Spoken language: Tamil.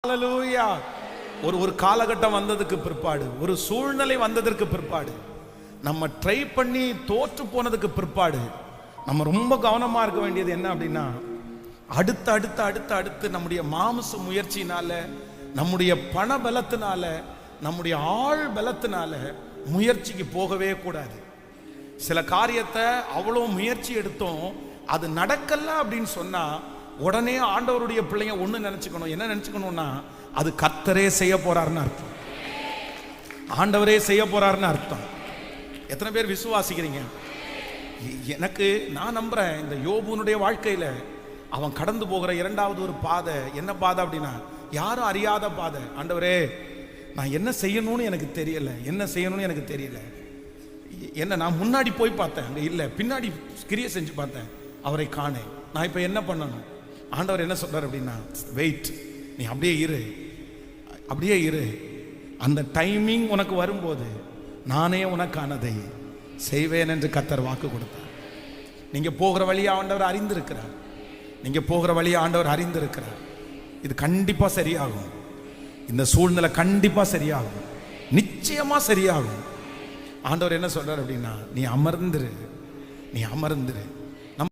ஹல்லேலூயா. ஒரு காலகட்டம் வந்ததுக்கு பிற்பாடு, ஒரு சூழ்நிலை வந்ததற்கு பிற்பாடு, நம்ம ட்ரை பண்ணி தோற்று போனதுக்கு பிற்பாடு நம்ம ரொம்ப கவனமா இருக்க வேண்டியது என்ன அப்படின்னா, அடுத்து அடுத்து அடுத்து அடுத்து நம்முடைய மாமிச முயற்சினால, நம்முடைய பண பலத்தினால, நம்முடைய ஆள் பலத்தினால முயற்சிக்கு போகவே கூடாது. சில காரியத்தை அவ்வளோ முயற்சி எடுத்தோம், அது நடக்கல அப்படின்னு சொன்னா உடனே ஆண்டவருடைய பிள்ளைங்க ஒண்ணு நினைச்சுக்கணும். என்ன நினைச்சுக்கணும்னா, அது கர்த்தரே செய்ய போறாருன்னு அர்த்தம். ஆண்டவரே செய்ய போறாருன்னு அர்த்தம். எத்தனை பேர் விசுவாசிக்கிறீங்க? எனக்கு நான் நம்புறேன், இந்த யோபுனுடைய வாழ்க்கையில அவன் கடந்து போகிற இரண்டாவது ஒரு பாதை என்ன பாதை அப்படின்னா, யாரும் அறியாத பாதை. ஆண்டவரே, நான் என்ன செய்யணும்னு எனக்கு தெரியல, என்ன செய்யணும்னு எனக்கு தெரியல. என்ன நான் முன்னாடி போய் பார்த்தேன், அங்கே இல்லை, பின்னாடி கிரியை செஞ்சு பார்த்தேன், அவரை காணேன். நான் இப்போ என்ன பண்ணணும்? ஆண்டவர் என்ன சொல்றார் அப்படின்னா, வெயிட், நீ அப்படியே இரு, அப்படியே இரு. அந்த டைமிங் உனக்கு வரும்போது நானே உனக்கானதை செய்வேன் என்று கர்த்தர் வாக்கு கொடுத்தார். நீங்க போகிற வழியை ஆண்டவர் அறிந்திருக்கிறார். நீங்க போகிற வழியை ஆண்டவர் அறிந்திருக்கிறார். இது கண்டிப்பா சரியாகும். இந்த சூழ்நிலை கண்டிப்பா சரியாகும், நிச்சயமா சரியாகும். ஆண்டவர் என்ன சொல்றார் அப்படின்னா, நீ அமர்ந்துரு, நீ அமர்ந்துரு.